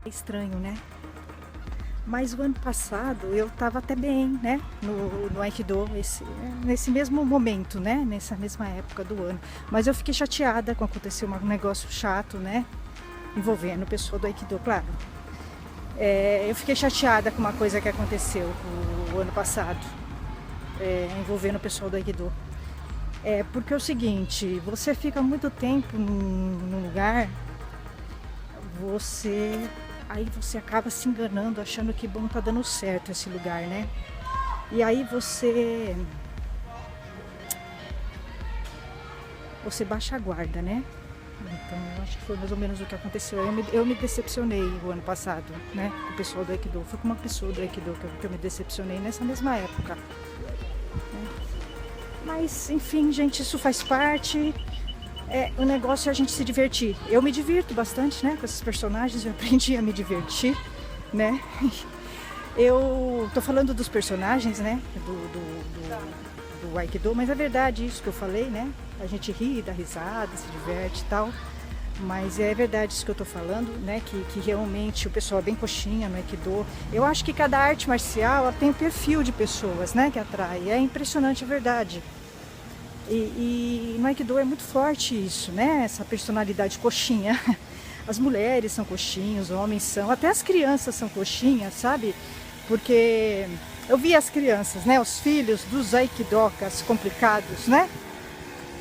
Estranho, né? Mas o ano passado eu estava até bem, né? No Aikido, nesse mesmo momento, né? Nessa mesma época do ano. Mas eu fiquei chateada quando aconteceu um negócio chato, né? Envolvendo o pessoal do Aikido, claro. Eu fiquei chateada com uma coisa que aconteceu o ano passado, envolvendo o pessoal do Aikido. Porque é o seguinte, você fica muito tempo num lugar, aí você acaba se enganando, achando que bom, tá dando certo esse lugar, né? E aí você baixa a guarda, né? Então eu acho que foi mais ou menos o que aconteceu. Eu me decepcionei o ano passado, né? Com o pessoal do Aikido. Foi com uma pessoa do Aikido que eu me decepcionei nessa mesma época, né? Mas enfim, gente, isso faz parte. O negócio é a gente se divertir. Eu me divirto bastante, né, com esses personagens, eu aprendi a me divertir, né? Eu tô falando dos personagens, né, do Aikido, mas é verdade isso que eu falei, né? A gente ri, dá risada, se diverte e tal. Mas é verdade isso que eu tô falando, né? Que realmente o pessoal é bem coxinha no Aikido. Eu acho que cada arte marcial ela tem um perfil de pessoas, né, que atrai. É impressionante, é verdade. E no Aikido é muito forte isso, né? Essa personalidade coxinha. As mulheres são coxinhas, os homens são, até as crianças são coxinhas, sabe? Porque eu vi as crianças, né? Os filhos dos aikidokas complicados, né?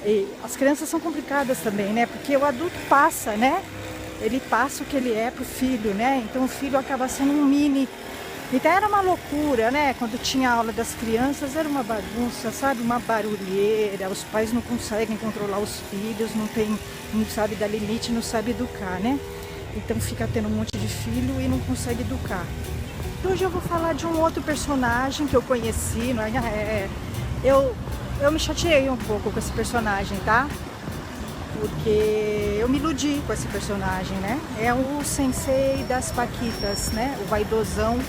E as crianças são complicadas também, né? Porque o adulto passa, né? Ele passa o que ele é pro filho, né? Então o filho acaba sendo um mini. Então era uma loucura, né? Quando tinha aula das crianças era uma bagunça, sabe? Uma barulheira, os pais não conseguem controlar os filhos, não sabe dar limite, não sabe educar, né? Então fica tendo um monte de filho e não consegue educar. Então, hoje eu vou falar de um outro personagem que eu conheci, eu me chateei um pouco com esse personagem, tá? Porque eu me iludi com esse personagem, né? É o sensei das paquitas, né? O vaidosão.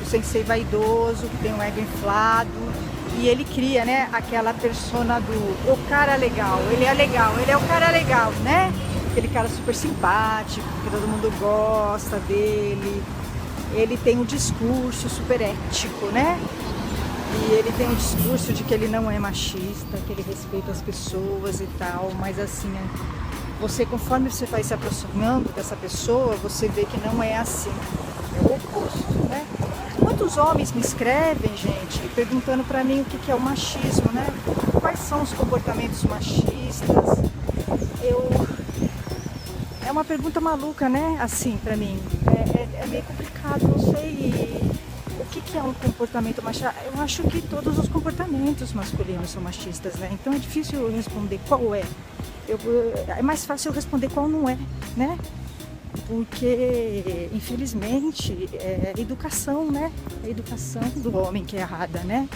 O sensei vaidoso, que tem um ego inflado, e ele cria, né, aquela persona o cara legal, ele é o cara legal, né? Aquele cara super simpático, que todo mundo gosta dele, ele tem um discurso super ético, né? E ele tem um discurso de que ele não é machista, que ele respeita as pessoas e tal, mas assim, conforme você vai se aproximando dessa pessoa, você vê que não é assim, é o oposto, né? Muitos homens me escrevem, gente, perguntando pra mim o que é o machismo, né? Quais são os comportamentos machistas? É uma pergunta maluca, né? Assim, pra mim. É meio complicado, não sei o que é um comportamento machista. Eu acho que todos os comportamentos masculinos são machistas, né? Então é difícil eu responder qual é. É mais fácil eu responder qual não é, né? Porque, infelizmente, é a educação, né? É a educação do homem que é errada, né?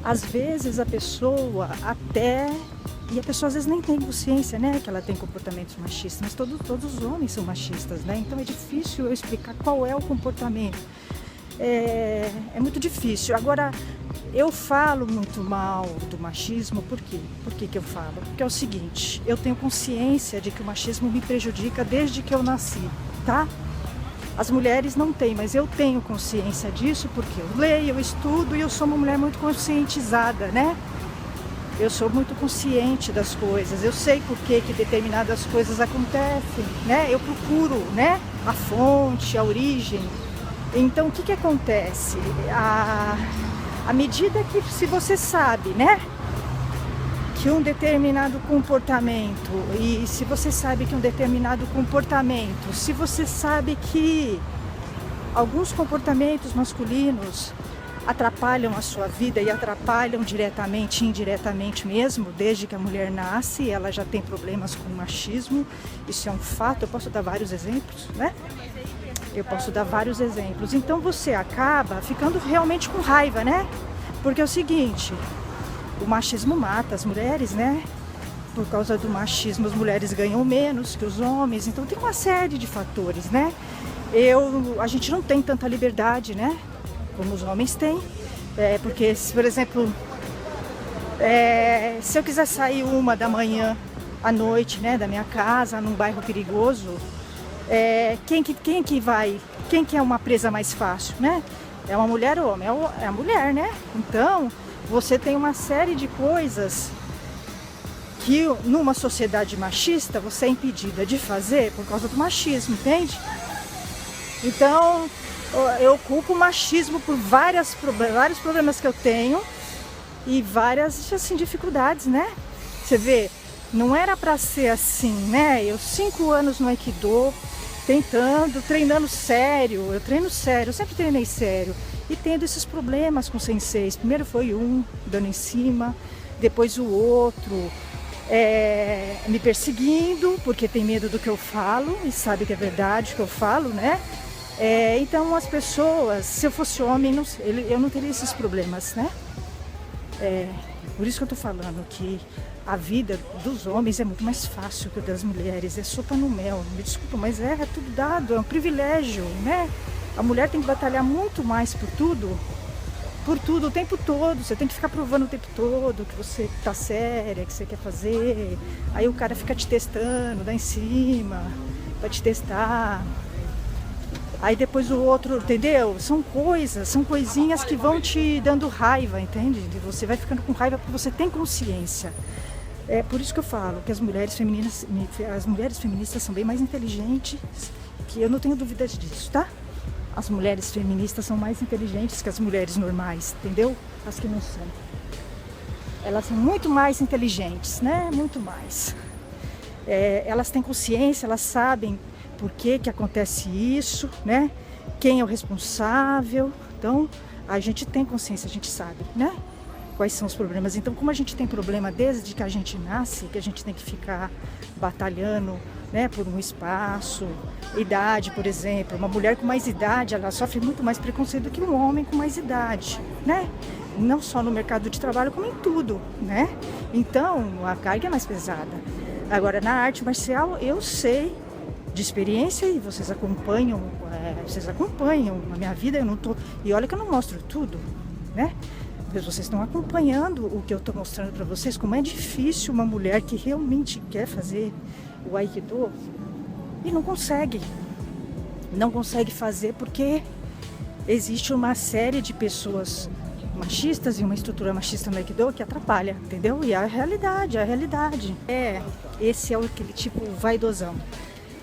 Às vezes a pessoa e a pessoa às vezes nem tem consciência, né? Que ela tem comportamentos machistas, mas todos os homens são machistas, né? Então é difícil eu explicar qual é o comportamento. É muito difícil. Agora, eu falo muito mal do machismo, por quê? Por que eu falo? Porque é o seguinte, eu tenho consciência de que o machismo me prejudica desde que eu nasci, tá? As mulheres não têm, mas eu tenho consciência disso porque eu leio, eu estudo e eu sou uma mulher muito conscientizada, né? Eu sou muito consciente das coisas, eu sei por que determinadas coisas acontecem, né? Eu procuro, né? A fonte, a origem. Então, o que acontece? À medida que, se você sabe, né, que um determinado comportamento, e se você sabe que um determinado comportamento, se você sabe que alguns comportamentos masculinos atrapalham a sua vida e atrapalham diretamente e indiretamente mesmo, desde que a mulher nasce, ela já tem problemas com o machismo, isso é um fato, eu posso dar vários exemplos, né? Eu posso dar vários exemplos. Então você acaba ficando realmente com raiva, né? Porque é o seguinte, o machismo mata as mulheres, né? Por causa do machismo, as mulheres ganham menos que os homens. Então tem uma série de fatores, né? A gente não tem tanta liberdade, né? Como os homens têm. Porque, por exemplo, se eu quiser sair 1 da manhã à noite, né, da minha casa, num bairro perigoso, Quem que é uma presa mais fácil, né? É uma mulher ou homem? É a mulher, né? Então, você tem uma série de coisas que numa sociedade machista você é impedida de fazer por causa do machismo, entende? Então, eu culpo o machismo por vários problemas que eu tenho e várias, assim, dificuldades, né? Você vê, não era pra ser assim, né? Eu 5 anos no Aikido, treinando sério, eu treino sério, eu sempre treinei sério. E tendo esses problemas com senseis. Primeiro foi um dando em cima, depois o outro me perseguindo, porque tem medo do que eu falo e sabe que é verdade o que eu falo, né? Então as pessoas, se eu fosse homem, eu não teria esses problemas, né? Por isso que eu tô falando que a vida dos homens é muito mais fácil que a das mulheres, é sopa no mel, me desculpa, mas é tudo dado, é um privilégio, né? A mulher tem que batalhar muito mais por tudo, o tempo todo, você tem que ficar provando o tempo todo que você tá séria, que você quer fazer, aí o cara fica te testando, dá em cima, vai te testar. Aí depois o outro, entendeu? São coisinhas que vão te dando raiva, entende? Você vai ficando com raiva porque você tem consciência. É por isso que eu falo que as mulheres feministas são bem mais inteligentes, que eu não tenho dúvidas disso, tá? As mulheres feministas são mais inteligentes que as mulheres normais, entendeu? As que não são. Elas são muito mais inteligentes, né? Muito mais. Elas têm consciência, elas sabem por que acontece isso, né? Quem é o responsável. Então, a gente tem consciência, a gente sabe, né? Quais são os problemas. Então, como a gente tem problema desde que a gente nasce, que a gente tem que ficar batalhando, né, por um espaço, idade, por exemplo. Uma mulher com mais idade, ela sofre muito mais preconceito do que um homem com mais idade, né? Não só no mercado de trabalho, como em tudo, né? Então, a carga é mais pesada. Agora, na arte marcial, eu sei de experiência e vocês acompanham a minha vida, eu não tô... E olha que eu não mostro tudo, né? Mas vocês estão acompanhando o que eu estou mostrando para vocês, como é difícil uma mulher que realmente quer fazer o Aikido e não consegue fazer porque existe uma série de pessoas machistas e uma estrutura machista no Aikido que atrapalha, entendeu? E é a realidade. Esse é aquele tipo vaidosão.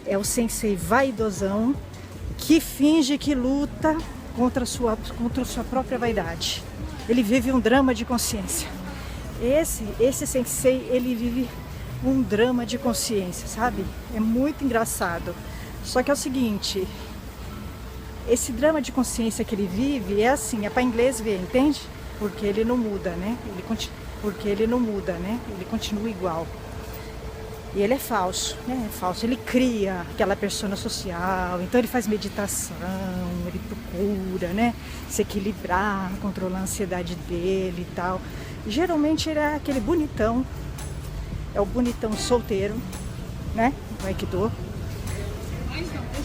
É o sensei vaidosão que finge que luta contra a sua própria vaidade. Ele vive um drama de consciência. Esse sensei, ele vive um drama de consciência, sabe? É muito engraçado. Só que é o seguinte, esse drama de consciência que ele vive é assim, é para inglês ver, entende? Porque ele não muda, né? Ele continua igual. E ele é falso, né? É falso. Ele cria aquela persona social, então ele faz meditação, ele procura, né, se equilibrar, controlar a ansiedade dele e tal. E, geralmente ele é aquele bonitão, é o bonitão solteiro, né, do Aikido,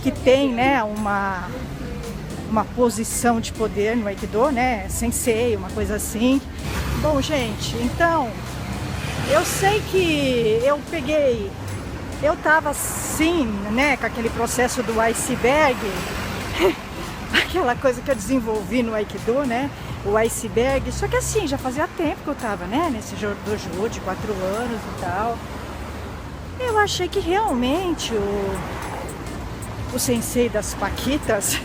que tem, né, uma posição de poder no Aikido, né, sensei, uma coisa assim. Bom, gente, então... Eu sei que eu tava assim, né, com aquele processo do iceberg, aquela coisa que eu desenvolvi no Aikido, né, o iceberg, só que assim, já fazia tempo que eu tava, né, nesse dojo de 4 anos e tal. Eu achei que realmente o sensei das Paquitas,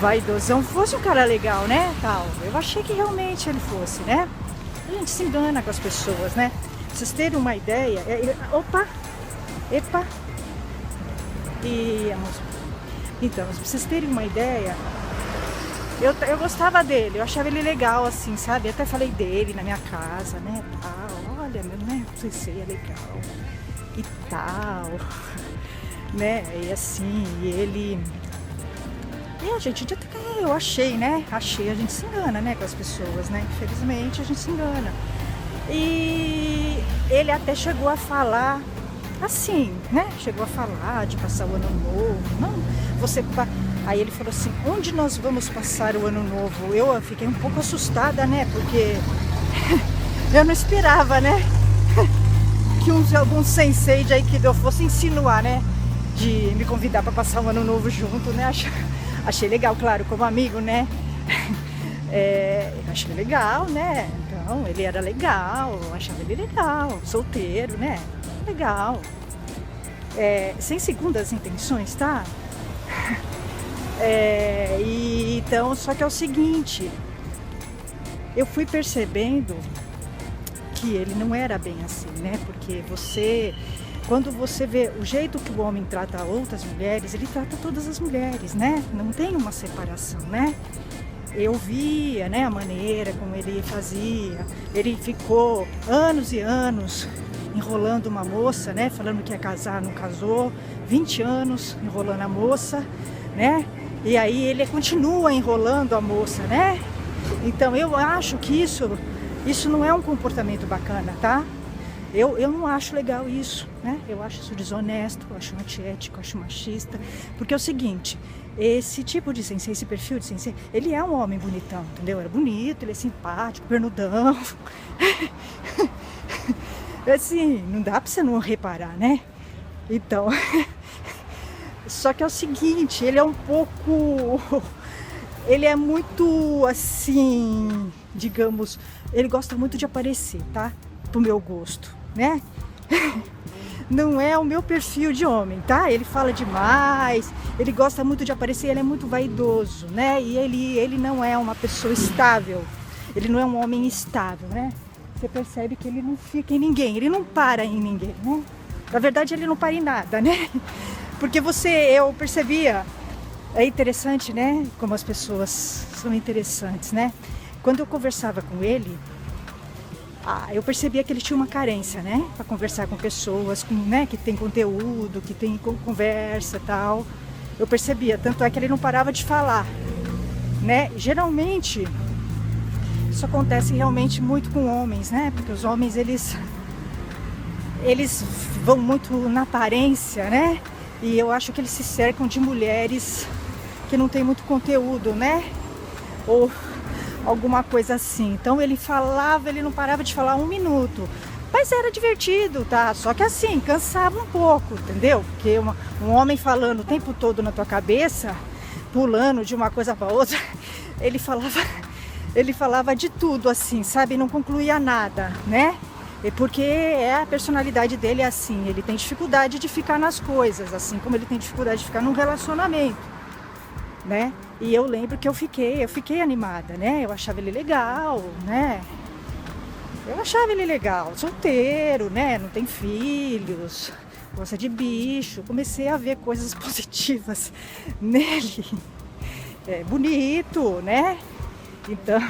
vaidosão, fosse um cara legal, né, tal. Eu achei que realmente ele fosse, né. A gente se engana com as pessoas, né? Pra vocês terem uma ideia... Opa! Epa! Então, pra vocês terem uma ideia... Eu gostava dele, eu achava ele legal, assim, sabe? Até falei dele na minha casa, né? Olha, né? Não sei se é legal. E tal... Né? E assim, ele... E a gente, eu achei, né? A gente se engana, né, com as pessoas, né? Infelizmente a gente se engana. E ele até chegou a falar assim, né? Chegou a falar de passar o ano novo. Não, Aí ele falou assim, onde nós vamos passar o ano novo? Eu fiquei um pouco assustada, né? Porque eu não esperava, né? Que algum sensei de Aikido fosse insinuar, né? de me convidar para passar um ano novo junto, né? Achei legal, claro, como amigo, né? Eu achei legal, né? Então, ele era legal, eu achava ele legal, solteiro, né? Legal. Sem segundas intenções, tá? Então, só que é o seguinte, eu fui percebendo que ele não era bem assim, né? Porque quando você vê o jeito que o homem trata outras mulheres, ele trata todas as mulheres, né? Não tem uma separação, né? Eu via, né, a maneira como ele fazia. Ele ficou anos e anos enrolando uma moça, né? Falando que ia casar, não casou. 20 anos enrolando a moça, né? E aí ele continua enrolando a moça, né? Então eu acho que isso não é um comportamento bacana, tá? Eu não acho legal isso, né? Eu acho isso desonesto, eu acho antiético, eu acho machista. Porque é o seguinte, esse tipo de sensei, esse perfil de sensei, ele é um homem bonitão, entendeu? Ele é bonito, ele é simpático, pernudão. Assim, não dá pra você não reparar, né? Então, só que é o seguinte, ele é um pouco... Ele é muito, assim, digamos, ele gosta muito de aparecer, tá? Pro meu gosto, né? Não é o meu perfil de homem, tá? Ele fala demais, ele gosta muito de aparecer, ele é muito vaidoso, né? E ele não é uma pessoa estável, ele não é um homem estável, né? Você percebe que ele não fica em ninguém, ele não para em ninguém, né? Na verdade, ele não para em nada, né? Porque eu percebia, é interessante, né? Como as pessoas são interessantes, né? Quando eu conversava com ele, eu percebia que ele tinha uma carência, né? Para conversar com pessoas, né? Que tem conteúdo, que tem conversa e tal. Eu percebia, tanto é que ele não parava de falar, né? Geralmente, isso acontece realmente muito com homens, né? Porque os homens, eles vão muito na aparência, né? E eu acho que eles se cercam de mulheres que não tem muito conteúdo, né? Ou alguma coisa assim. Então ele não parava de falar 1 minuto. Mas era divertido, tá? Só que assim, cansava um pouco, entendeu? Porque um homem falando o tempo todo na tua cabeça, pulando de uma coisa para outra, ele falava de tudo, assim, sabe? Não concluía nada, né? Porque a personalidade dele é assim, ele tem dificuldade de ficar nas coisas, assim como ele tem dificuldade de ficar num relacionamento, né? E eu lembro que eu fiquei animada, né? Eu achava ele legal, né? Eu achava ele legal, solteiro, né? Não tem filhos, gosta de bicho. Comecei a ver coisas positivas nele. É bonito, né? Então,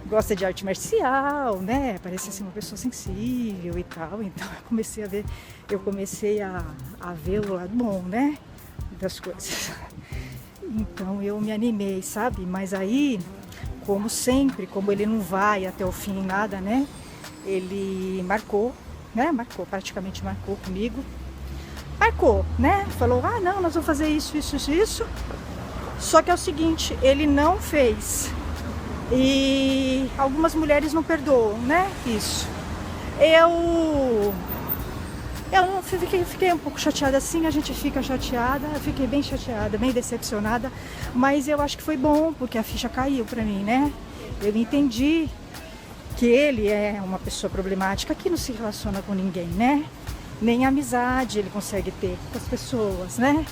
gosta de arte marcial, né? Parece ser uma pessoa sensível e tal. Então eu comecei a ver o lado bom, né? Das coisas. Então eu me animei, sabe? Mas aí, como sempre, como ele não vai até o fim em nada, né? Ele marcou, né? Praticamente marcou comigo. Marcou, né? Falou, não, nós vamos fazer isso. Só que é o seguinte, ele não fez. E algumas mulheres não perdoam, né? Isso. Eu fiquei um pouco chateada assim, a gente fica chateada, eu fiquei bem chateada, bem decepcionada, mas eu acho que foi bom, porque a ficha caiu pra mim, né? Eu entendi que ele é uma pessoa problemática que não se relaciona com ninguém, né? Nem amizade ele consegue ter com as pessoas, né?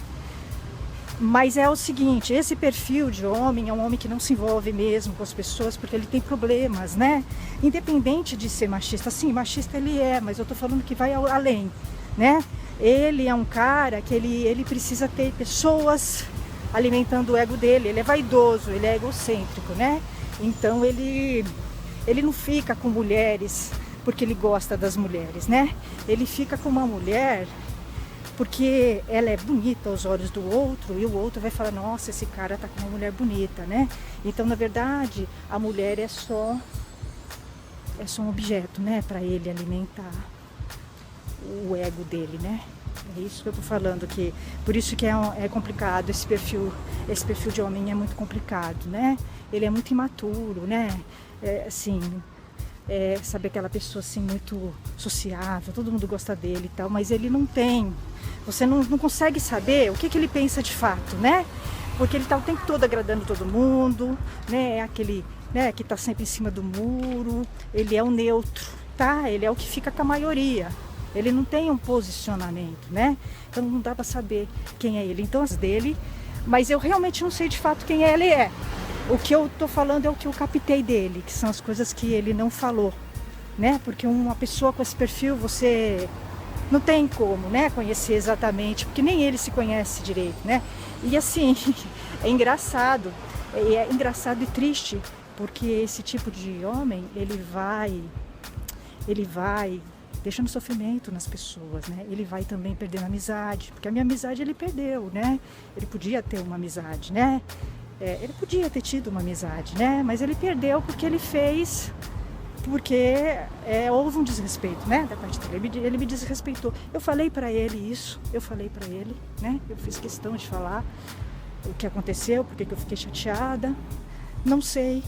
Mas é o seguinte, esse perfil de homem é um homem que não se envolve mesmo com as pessoas porque ele tem problemas, né? Independente de ser machista, sim, machista ele é, mas eu tô falando que vai além, né? Ele é um cara que ele precisa ter pessoas alimentando o ego dele, ele é vaidoso, ele é egocêntrico, né? Então ele não fica com mulheres porque ele gosta das mulheres, né? Ele fica com uma mulher porque ela é bonita aos olhos do outro e o outro vai falar, nossa, esse cara tá com uma mulher bonita, né? Então, na verdade, a mulher é só um objeto, né, para ele alimentar o ego dele, né? É isso que eu tô falando, que por isso que é complicado esse perfil de homem é muito complicado, né? Ele é muito imaturo, né? Assim, sabe, aquela pessoa assim muito sociável, todo mundo gosta dele e tal, mas ele não tem. Você não consegue saber o que ele pensa de fato, né? Porque ele está o tempo todo agradando todo mundo, né? É aquele, né, que está sempre em cima do muro, ele é o neutro, tá? Ele é o que fica com a maioria. Ele não tem um posicionamento, né? Então não dá para saber quem é ele. Então as dele, mas eu realmente não sei de fato quem ele é. O que eu tô falando é o que eu captei dele, que são as coisas que ele não falou, né? Porque uma pessoa com esse perfil, você não tem como, né, conhecer exatamente, porque nem ele se conhece direito, né? E assim, é engraçado e triste, porque esse tipo de homem, ele vai deixando sofrimento nas pessoas, né? Ele vai também perdendo amizade, porque a minha amizade ele perdeu, né? Ele podia ter uma amizade, né? Ele podia ter tido uma amizade, né? Mas ele perdeu porque ele fez, porque houve um desrespeito, né? Da parte dele. Ele me desrespeitou. Eu falei pra ele isso, né? Eu fiz questão de falar o que aconteceu, porque que eu fiquei chateada. Não sei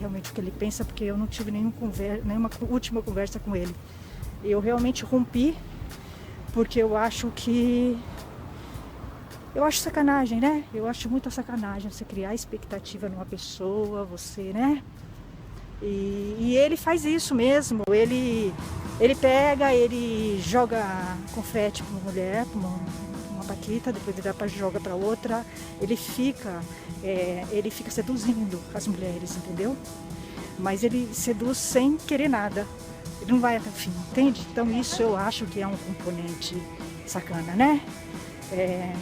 realmente o que ele pensa, porque eu não tive nenhuma última conversa com ele. Eu realmente rompi, porque eu acho sacanagem, né? Eu acho muita sacanagem você criar expectativa numa pessoa, você, né? E ele faz isso mesmo. Ele pega, ele joga confete pra uma mulher, pra uma paquita, depois ele joga pra outra. Ele fica seduzindo as mulheres, entendeu? Mas ele seduz sem querer nada. Ele não vai até o fim, entende? Então isso eu acho que é um componente sacana, né?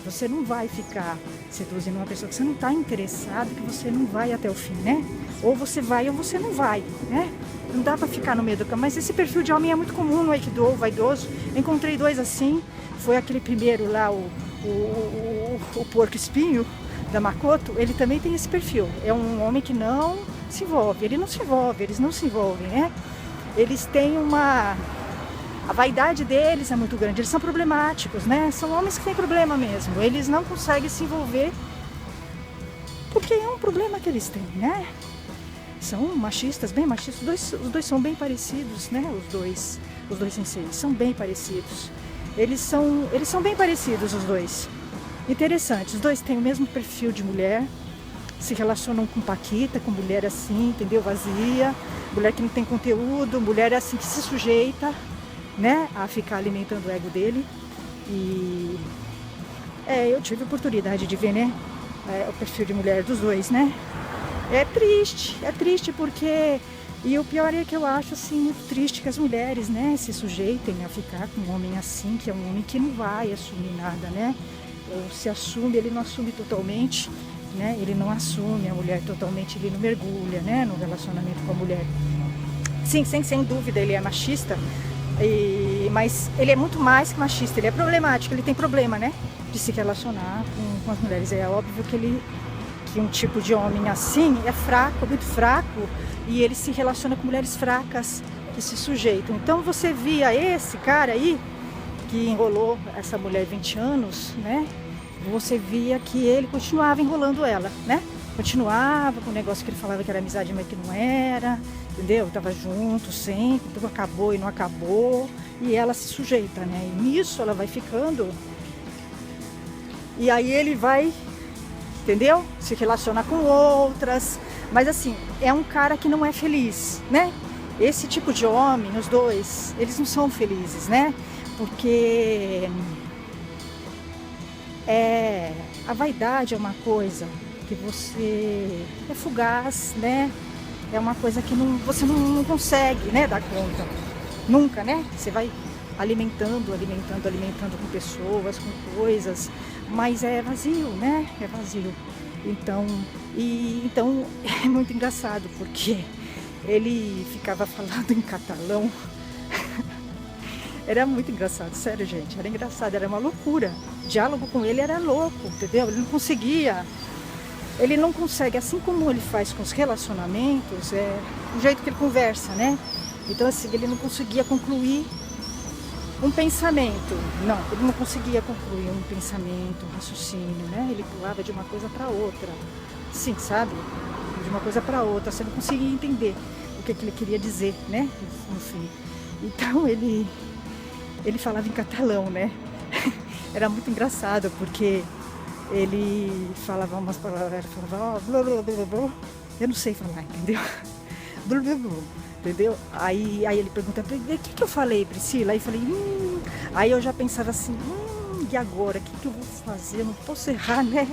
Você não vai ficar seduzindo uma pessoa que você não está interessado, que você não vai até o fim, né? Ou você vai ou você não vai, né? Não dá para ficar no meio do caminho. Mas esse perfil de homem é muito comum no Aikido, o vaidoso. Eu encontrei dois assim. Foi aquele primeiro lá, o porco espinho da Makoto. Ele também tem esse perfil. É um homem que não se envolve. Eles não se envolvem, né? Eles têm a vaidade deles é muito grande, eles são problemáticos, né? São homens que têm problema mesmo, eles não conseguem se envolver porque é um problema que eles têm, né? São machistas, bem machistas, os dois são bem parecidos, né? Os dois senseis são bem parecidos, eles são bem parecidos os dois. Interessante, os dois têm o mesmo perfil de mulher, se relacionam com paquita, com mulher assim, entendeu? Vazia, mulher que não tem conteúdo, mulher assim que se sujeita, né, a ficar alimentando o ego dele. E eu tive a oportunidade de ver, né, o perfil de mulher dos dois, né. É triste porque, e o pior é que eu acho assim muito triste que as mulheres, né, se sujeitem a ficar com um homem assim, que é um homem que não vai assumir nada, né, ou se assume, ele não assume totalmente, né, ele não assume a mulher totalmente, ele não mergulha, né, no relacionamento com a mulher. Sim, sem dúvida ele é machista. Mas ele é muito mais que machista, ele é problemático, ele tem problema, né, de se relacionar com as mulheres. É óbvio que um tipo de homem assim é fraco, muito fraco, e ele se relaciona com mulheres fracas que se sujeitam. Então você via esse cara aí, que enrolou essa mulher 20 anos, né, você via que ele continuava enrolando ela, né, continuava com o negócio que ele falava que era amizade, mas que não era, entendeu? Tava junto sempre, tudo acabou e não acabou, e ela se sujeita, né? E nisso ela vai ficando, e aí ele vai, entendeu? Se relacionar com outras, mas assim, é um cara que não é feliz, né? Esse tipo de homem, os dois, eles não são felizes, né? Porque a vaidade é uma coisa que você é fugaz, né? É uma coisa que você não consegue, né, dar conta. Nunca, né? Você vai alimentando com pessoas, com coisas, mas é vazio, né? É vazio. Então é muito engraçado, porque ele ficava falando em catalão. Era muito engraçado, sério, gente. Era engraçado, era uma loucura. O diálogo com ele era louco, entendeu? Ele não consegue, assim como ele faz com os relacionamentos, o jeito que ele conversa, né? Então, assim, ele não conseguia concluir um pensamento. Não, ele não conseguia concluir um pensamento, um raciocínio, né? Ele pulava de uma coisa para outra. Sim, sabe? de uma coisa para outra, você não conseguia entender o que ele queria dizer, né, no fim. Então ele falava em catalão, né, era muito engraçado, porque ele falava umas palavras, falava, blá, blá, blá, blá. Eu não sei falar, entendeu? Blá, blá, blá, entendeu? Aí ele pergunta, o que eu falei, Priscila? Aí eu falei, Aí eu já pensava assim, e agora? O que eu vou fazer? Eu não posso errar, né?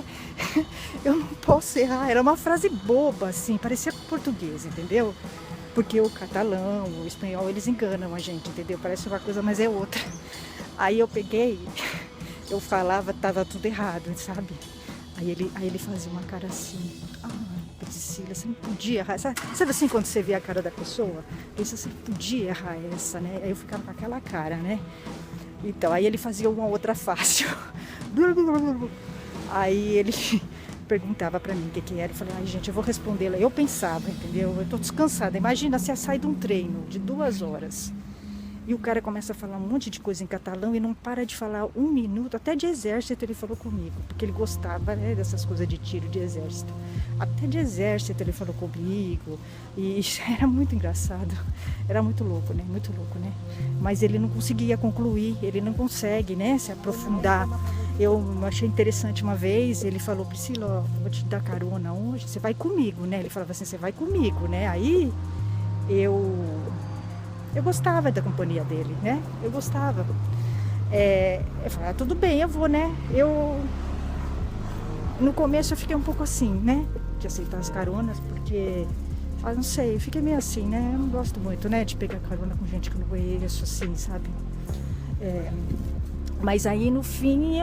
Eu não posso errar. Era uma frase boba, assim, parecia português, entendeu? Porque o catalão, o espanhol, eles enganam a gente, entendeu? Parece uma coisa, mas é outra. Aí eu peguei, eu falava, tava tudo errado, sabe? Aí ele fazia uma cara assim, ai, Priscila, você não podia errar. Sabe assim, quando você vê a cara da pessoa? Pensa, você não podia errar essa, né? Aí eu ficava com aquela cara, né? Então, aí ele fazia uma outra fácil. Aí ele perguntava pra mim o que era. Eu falei, ai gente, eu vou responder lá. Eu pensava, entendeu? Eu tô descansada. Imagina se sai de um treino de 2 horas e o cara começa a falar um monte de coisa em catalão e não para de falar 1 minuto. Até de exército ele falou comigo, porque ele gostava, né, dessas coisas de tiro de exército. Até de exército ele falou comigo. E era muito engraçado. Era muito louco, né? Muito louco, né? Mas ele não conseguia concluir, ele não consegue, né, se aprofundar. Eu achei interessante uma vez, ele falou, Priscila, ó, vou te dar carona hoje, você vai comigo, né? Ele falava assim, você vai comigo, né? Aí eu gostava da companhia dele, né? Eu gostava. Eu falei, tudo bem, eu vou, né? No começo eu fiquei um pouco assim, né? De aceitar as caronas, porque, não sei, eu fiquei meio assim, né? Eu não gosto muito, né? De pegar carona com gente que eu não conheço, assim, sabe? Mas aí no fim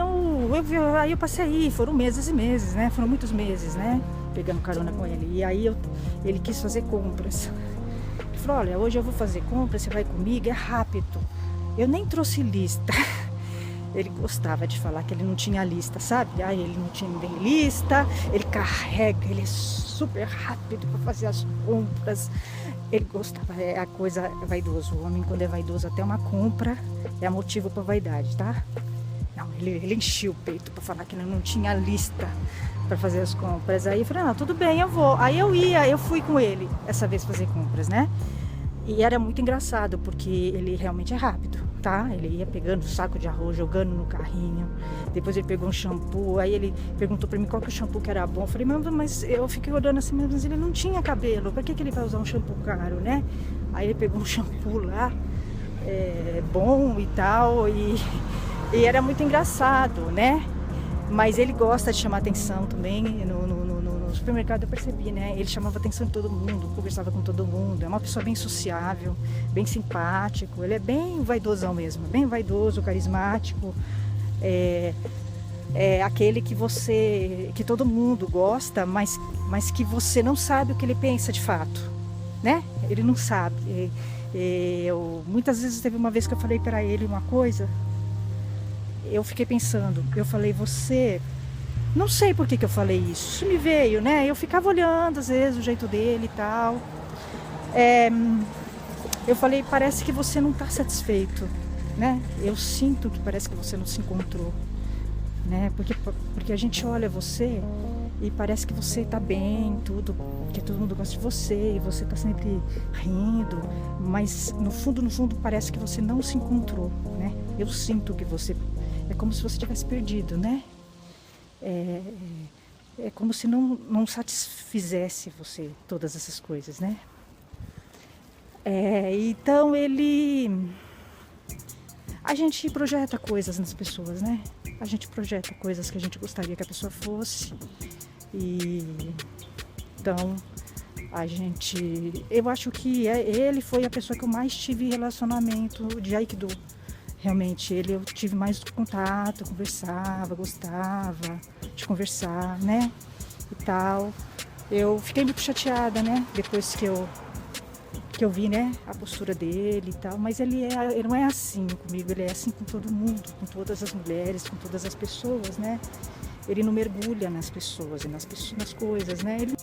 aí eu passei aí, foram meses e meses, né? Foram muitos meses, né? Pegando carona com ele. E aí ele quis fazer compras. Ele falou, olha, hoje eu vou fazer compras, você vai comigo, é rápido. Eu nem trouxe lista. Ele gostava de falar que ele não tinha lista, sabe? Aí ele não tinha nem lista, ele carrega, ele é super rápido para fazer as compras. Ele gostava, a coisa vaidoso. O homem, quando é vaidoso, até uma compra é motivo para vaidade, tá? Não, ele enchia o peito para falar que ele não tinha lista para fazer as compras. Aí eu falei, não, tudo bem, eu vou. Aí eu fui com ele essa vez fazer compras, né? E era muito engraçado, porque ele realmente é rápido, tá? Ele ia pegando um saco de arroz, jogando no carrinho. Depois ele pegou um shampoo, aí ele perguntou pra mim qual que é o shampoo que era bom. Eu falei, mas eu fiquei olhando assim, mas ele não tinha cabelo, pra que ele vai usar um shampoo caro, né? Aí ele pegou um shampoo lá, bom e tal, e era muito engraçado, né? Mas ele gosta de chamar atenção também. No supermercado eu percebi, né? Ele chamava atenção de todo mundo, conversava com todo mundo. É uma pessoa bem sociável, bem simpático. Ele é bem vaidosão mesmo, bem vaidoso, carismático. É aquele que todo mundo gosta, mas que você não sabe o que ele pensa de fato, né? Ele não sabe. Muitas vezes teve uma vez que eu falei para ele uma coisa. Eu fiquei pensando, eu falei, você... Não sei por que eu falei isso me veio, né? Eu ficava olhando, às vezes, o jeito dele e tal. Eu falei, parece que você não está satisfeito, né? Eu sinto que parece que você não se encontrou, né? Porque a gente olha você e parece que você está bem, tudo, que todo mundo gosta de você e você está sempre rindo, mas no fundo parece que você não se encontrou, né? Eu sinto que você... É como se você tivesse perdido, né? É como se não satisfizesse você todas essas coisas, né? Então a gente projeta coisas nas pessoas, né? A gente projeta coisas que a gente gostaria que a pessoa fosse. Então eu acho que ele foi a pessoa que eu mais tive relacionamento de Aikido. Realmente, eu tive mais contato, conversava, gostava de conversar, né? E tal. Eu fiquei muito chateada, né? Depois que eu vi, né? A postura dele e tal. Mas ele não é assim comigo, ele é assim com todo mundo, com todas as mulheres, com todas as pessoas, né? Ele não mergulha nas pessoas e nas coisas, né? Ele